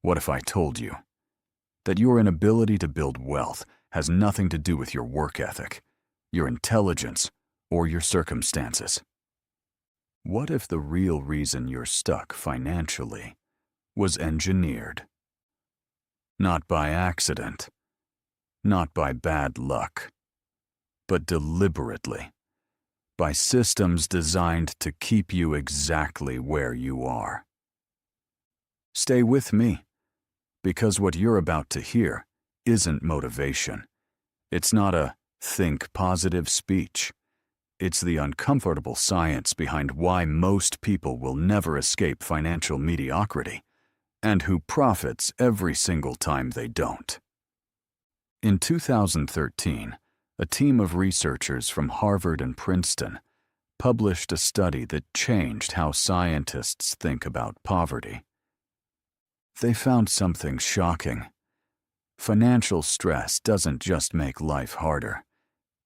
What if I told you that your inability to build wealth has nothing to do with your work ethic, your intelligence, or your circumstances? What if the real reason you're stuck financially was engineered? Not by accident, not by bad luck, but deliberately, by systems designed to keep you exactly where you are. Stay with me, because what you're about to hear isn't motivation. It's not a think positive speech. It's the uncomfortable science behind why most people will never escape financial mediocrity, and who profits every single time they don't. In 2013, a team of researchers from Harvard and Princeton published a study that changed how scientists think about poverty. They found something shocking. Financial stress doesn't just make life harder.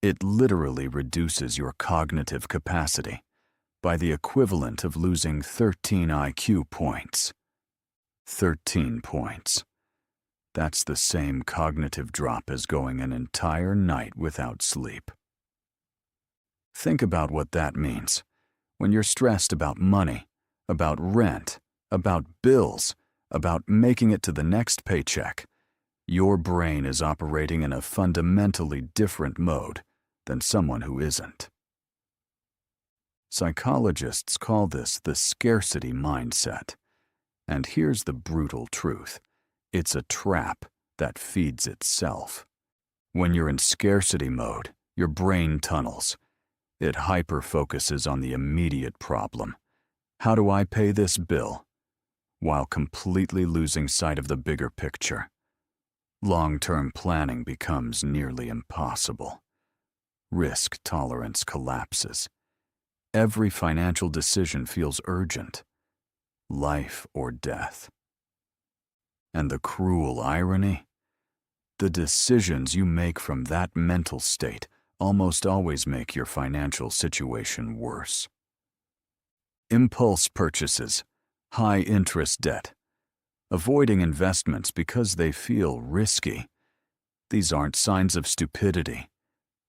It literally reduces your cognitive capacity by the equivalent of losing 13 IQ points. 13 points. That's the same cognitive drop as going an entire night without sleep. Think about what that means. When you're stressed about money, about rent, about bills, about making it to the next paycheck, your brain is operating in a fundamentally different mode than someone who isn't. Psychologists call this the scarcity mindset. And here's the brutal truth. It's a trap that feeds itself. When you're in scarcity mode, your brain tunnels. It hyper-focuses on the immediate problem. How do I pay this bill? While completely losing sight of the bigger picture. Long-term planning becomes nearly impossible. Risk tolerance collapses. Every financial decision feels urgent. Life or death. And the cruel irony? The decisions you make from that mental state almost always make your financial situation worse. Impulse purchases, high-interest debt, avoiding investments because they feel risky. These aren't signs of stupidity.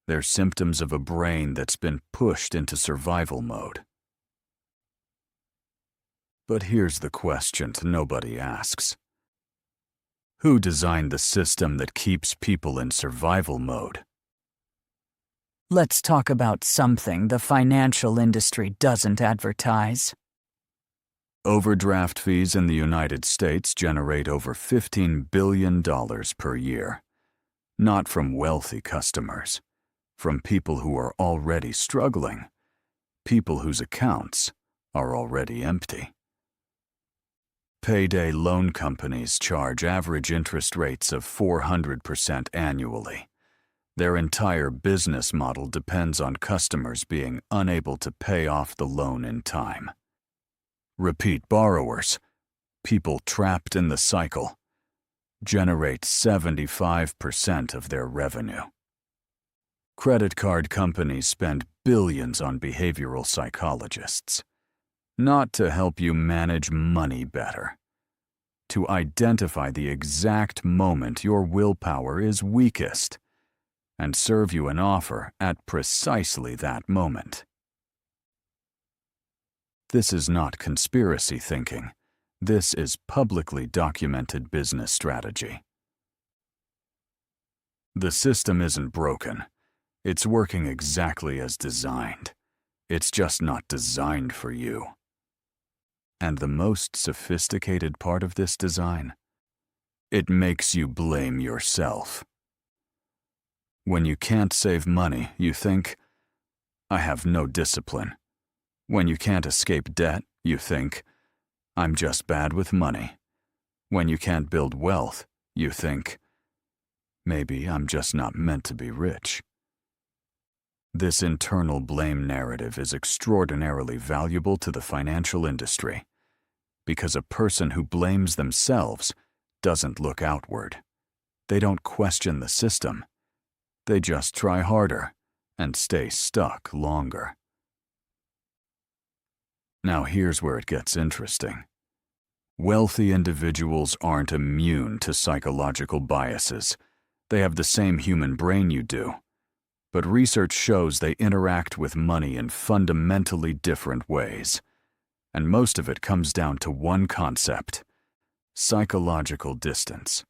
They're symptoms of a brain that's been pushed into survival mode. But here's the question nobody asks. Who designed the system that keeps people in survival mode? Let's talk about something the financial industry doesn't advertise. Overdraft fees in the United States generate over $15 billion per year. Not from wealthy customers, from people who are already struggling, people whose accounts are already empty. Payday loan companies charge average interest rates of 400% annually. Their entire business model depends on customers being unable to pay off the loan in time. Repeat borrowers, people trapped in the cycle, generate 75% of their revenue. Credit card companies spend billions on behavioral psychologists, not to help you manage money better, to identify the exact moment your willpower is weakest and serve you an offer at precisely that moment. This is not conspiracy thinking. This is publicly documented business strategy. The system isn't broken. It's working exactly as designed. It's just not designed for you. And the most sophisticated part of this design? It makes you blame yourself. When you can't save money, you think, I have no discipline. When you can't escape debt, you think, I'm just bad with money. When you can't build wealth, you think, maybe I'm just not meant to be rich. This internal blame narrative is extraordinarily valuable to the financial industry, because a person who blames themselves doesn't look outward. They don't question the system. They just try harder and stay stuck longer. Now here's where it gets interesting. Wealthy individuals aren't immune to psychological biases. They have the same human brain you do. But research shows they interact with money in fundamentally different ways. And most of it comes down to one concept: psychological distance.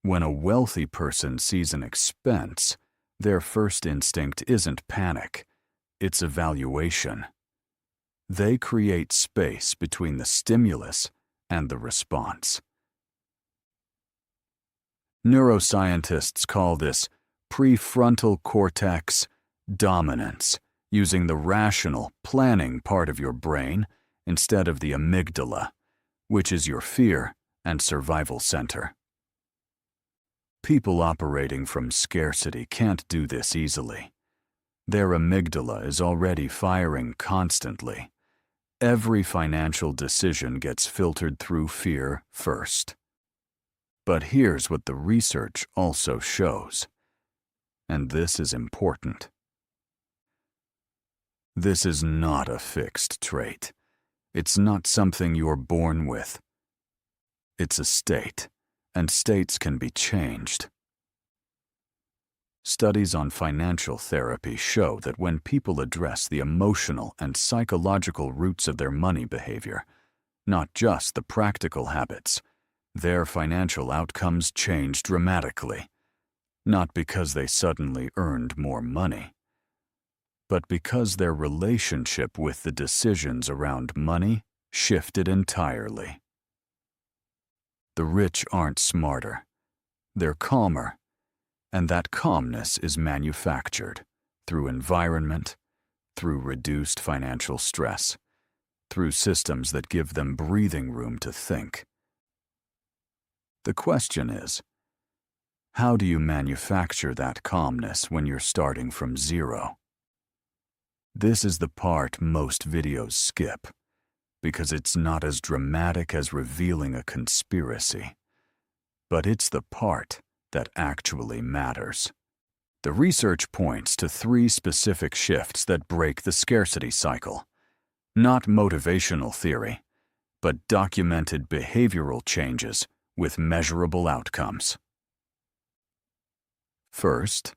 When a wealthy person sees an expense, their first instinct isn't panic, it's evaluation. They create space between the stimulus and the response. Neuroscientists call this prefrontal cortex dominance, using the rational, planning part of your brain instead of the amygdala, which is your fear and survival center. People operating from scarcity can't do this easily. Their amygdala is already firing constantly. Every financial decision gets filtered through fear first. But here's what the research also shows, and this is important. This is not a fixed trait. It's not something you're born with. It's a state, and states can be changed. Studies on financial therapy show that when people address the emotional and psychological roots of their money behavior, not just the practical habits, their financial outcomes change dramatically. Not because they suddenly earned more money, but because their relationship with the decisions around money shifted entirely. The rich aren't smarter, they're calmer, and that calmness is manufactured through environment, through reduced financial stress, through systems that give them breathing room to think. The question is, how do you manufacture that calmness when you're starting from zero? This is the part most videos skip, because it's not as dramatic as revealing a conspiracy. But it's the part that actually matters. The research points to 3 specific shifts that break the scarcity cycle. Not motivational theory, but documented behavioral changes with measurable outcomes. First,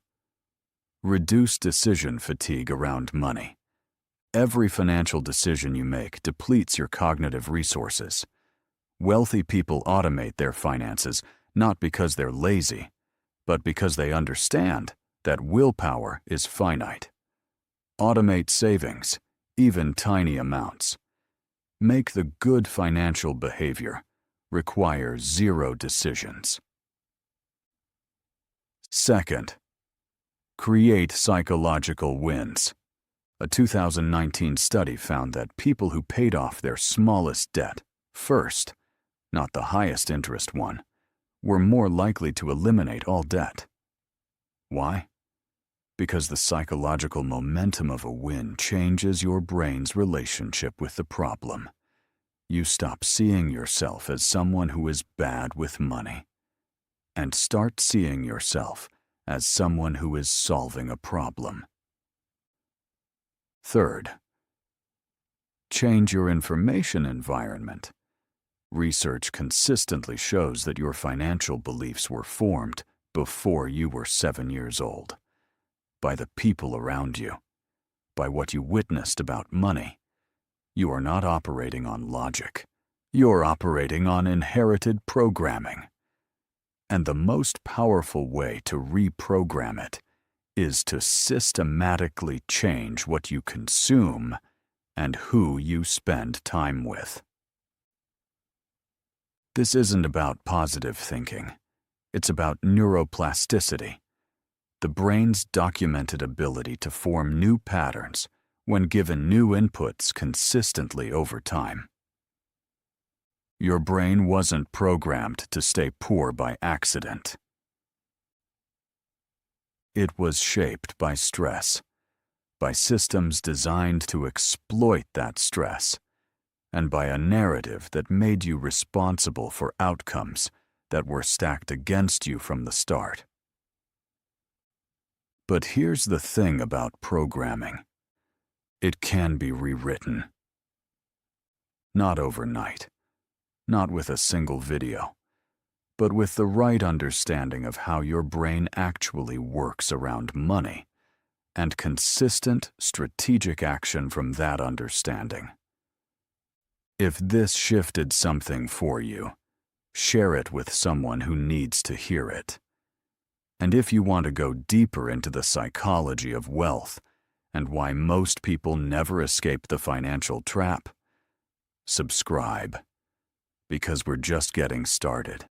reduce decision fatigue around money. Every financial decision you make depletes your cognitive resources. Wealthy people automate their finances not because they're lazy, but because they understand that willpower is finite. Automate savings, even tiny amounts. Make the good financial behavior require 0 decisions. Second, create psychological wins. A 2019 study found that people who paid off their smallest debt first, not the highest interest one, were more likely to eliminate all debt. Why? Because the psychological momentum of a win changes your brain's relationship with the problem. You stop seeing yourself as someone who is bad with money, and start seeing yourself as someone who is solving a problem. Third, change your information environment. Research consistently shows that your financial beliefs were formed before you were 7 years old, by the people around you, by what you witnessed about money. You are not operating on logic. You're operating on inherited programming. And the most powerful way to reprogram it is to systematically change what you consume and who you spend time with. This isn't about positive thinking. It's about neuroplasticity, the brain's documented ability to form new patterns when given new inputs consistently over time. Your brain wasn't programmed to stay poor by accident. It was shaped by stress, by systems designed to exploit that stress, and by a narrative that made you responsible for outcomes that were stacked against you from the start. But here's the thing about programming. It can be rewritten. Not overnight, not with a single video, but with the right understanding of how your brain actually works around money, and consistent, strategic action from that understanding. If this shifted something for you, share it with someone who needs to hear it. And if you want to go deeper into the psychology of wealth and why most people never escape the financial trap, subscribe, because we're just getting started.